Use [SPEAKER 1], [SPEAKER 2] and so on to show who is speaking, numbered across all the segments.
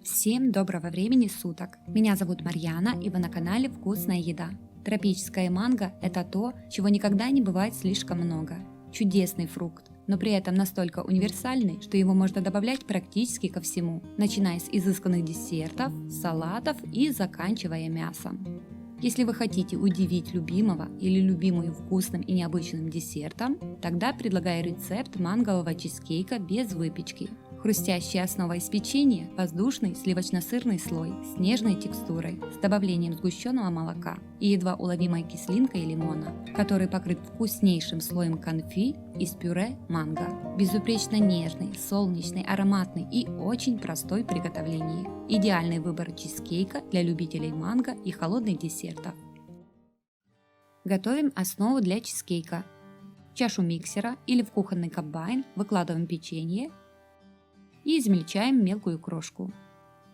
[SPEAKER 1] Всем доброго времени суток! Меня зовут Марьяна, и вы на канале Вкусная еда. Тропическая манго – это то, чего никогда не бывает слишком много. Чудесный фрукт, но при этом настолько универсальный, что его можно добавлять практически ко всему, начиная с изысканных десертов, салатов и заканчивая мясом. Если вы хотите удивить любимого или любимую вкусным и необычным десертом, тогда предлагаю рецепт мангового чизкейка без выпечки. Хрустящая основа из печенья, воздушный сливочно-сырный слой с нежной текстурой, с добавлением сгущенного молока и едва уловимой кислинкой лимона, который покрыт вкуснейшим слоем конфи из пюре манго. Безупречно нежный, солнечный, ароматный и очень простой в приготовлении. Идеальный выбор чизкейка для любителей манго и холодных десертов. Готовим основу для чизкейка. В чашу миксера или в кухонный комбайн выкладываем печенье и измельчаем мелкую крошку.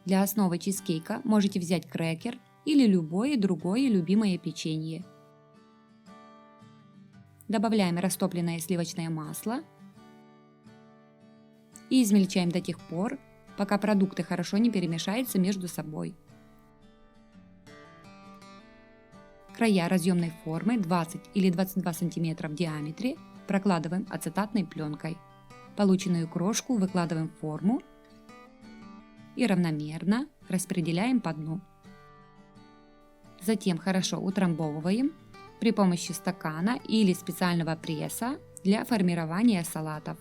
[SPEAKER 1] Для основы чизкейка можете взять крекер или любое другое любимое печенье. Добавляем растопленное сливочное масло и измельчаем до тех пор, пока продукты хорошо не перемешаются между собой. Края разъемной формы 20 или 22 см в диаметре прокладываем ацетатной пленкой. Полученную крошку выкладываем в форму и равномерно распределяем по дну. Затем хорошо утрамбовываем при помощи стакана или специального пресса для формирования салатов.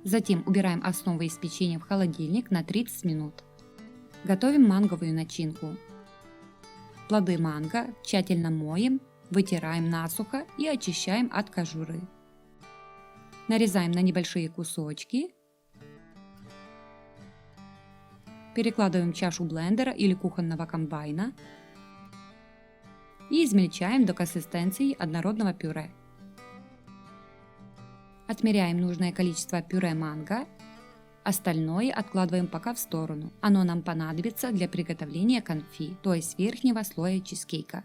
[SPEAKER 1] Затем убираем основу из печенья в холодильник на 30 минут. Готовим манговую начинку. Плоды манго тщательно моем, вытираем насухо и очищаем от кожуры. Нарезаем на небольшие кусочки. Перекладываем в чашу блендера или кухонного комбайна и измельчаем до консистенции однородного пюре. Отмеряем нужное количество пюре манго, остальное откладываем пока в сторону. Оно нам понадобится для приготовления конфи, то есть верхнего слоя чизкейка.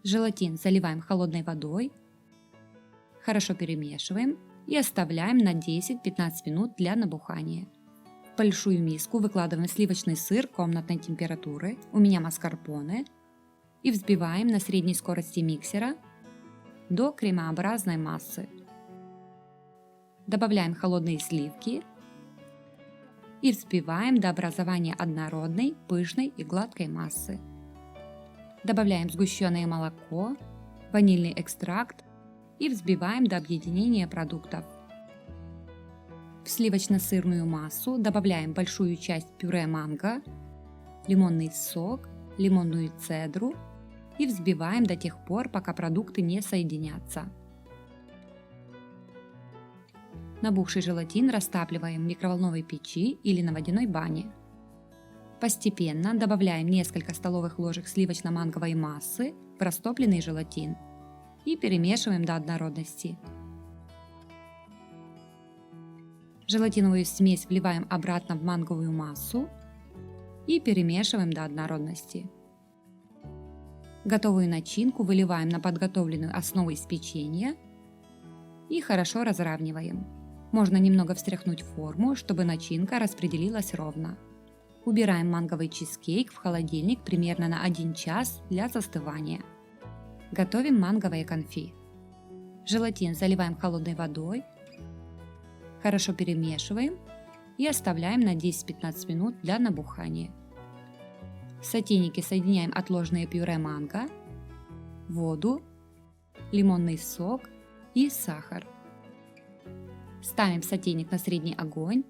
[SPEAKER 1] Желатин заливаем холодной водой, хорошо перемешиваем и оставляем на 10-15 минут для набухания. В большую миску выкладываем сливочный сыр комнатной температуры, у меня маскарпоне, и взбиваем на средней скорости миксера до кремообразной массы. Добавляем холодные сливки и взбиваем до образования однородной, пышной и гладкой массы. Добавляем сгущенное молоко, ванильный экстракт и взбиваем до объединения продуктов. В сливочно-сырную массу добавляем большую часть пюре манго, лимонный сок, лимонную цедру и взбиваем до тех пор, пока продукты не соединятся. Набухший желатин растапливаем в микроволновой печи или на водяной бане. Постепенно добавляем несколько столовых ложек сливочно-манговой массы в растопленный желатин и перемешиваем до однородности. Желатиновую смесь вливаем обратно в манговую массу и перемешиваем до однородности. Готовую начинку выливаем на подготовленную основу из печенья и хорошо разравниваем. Можно немного встряхнуть форму, чтобы начинка распределилась ровно. Убираем манговый чизкейк в холодильник примерно на 1 час для застывания. Готовим манговое конфи. Желатин заливаем холодной водой, хорошо перемешиваем и оставляем на 10-15 минут для набухания. В сотейнике соединяем отложенное пюре манго, воду, лимонный сок и сахар. Ставим сотейник на средний огонь,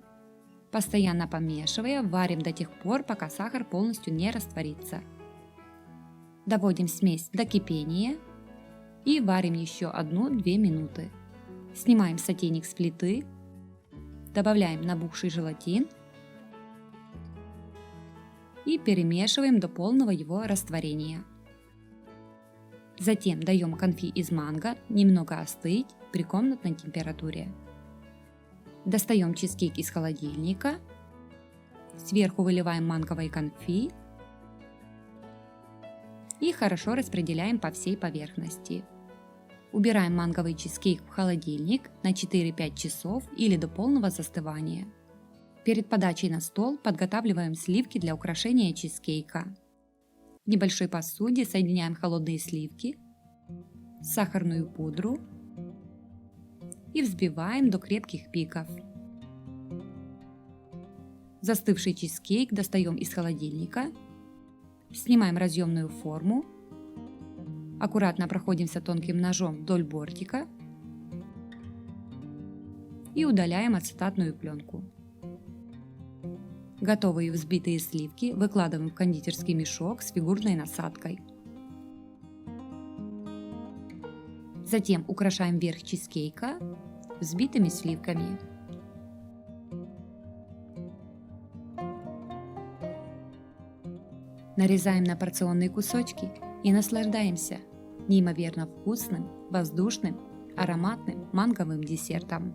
[SPEAKER 1] постоянно помешивая, варим до тех пор, пока сахар полностью не растворится. Доводим смесь до кипения и варим еще 1-2 минуты. Снимаем сотейник с плиты, добавляем набухший желатин и перемешиваем до полного его растворения. Затем даем конфи из манго немного остыть при комнатной температуре. Достаем чизкейк из холодильника, сверху выливаем манговое конфи и хорошо распределяем по всей поверхности. Убираем манговый чизкейк в холодильник на 4-5 часов или до полного застывания. Перед подачей на стол подготавливаем сливки для украшения чизкейка. В небольшой посуде соединяем холодные сливки, сахарную пудру и взбиваем до крепких пиков. Застывший чизкейк достаем из холодильника, снимаем разъемную форму, аккуратно проходимся тонким ножом вдоль бортика и удаляем ацетатную пленку. Готовые взбитые сливки выкладываем в кондитерский мешок с фигурной насадкой. Затем украшаем верх чизкейка взбитыми сливками. Нарезаем на порционные кусочки и наслаждаемся неимоверно вкусным, воздушным, ароматным манговым десертом.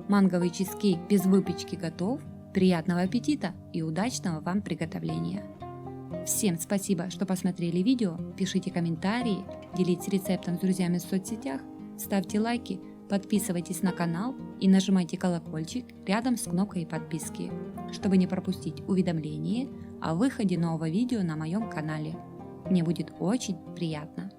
[SPEAKER 1] Манговый чизкейк без выпечки готов. Приятного аппетита и удачного вам приготовления! Всем спасибо, что посмотрели видео, пишите комментарии, делитесь рецептом с друзьями в соцсетях, ставьте лайки, подписывайтесь на канал и нажимайте колокольчик рядом с кнопкой подписки, чтобы не пропустить уведомления о выходе нового видео на моем канале. Мне будет очень приятно!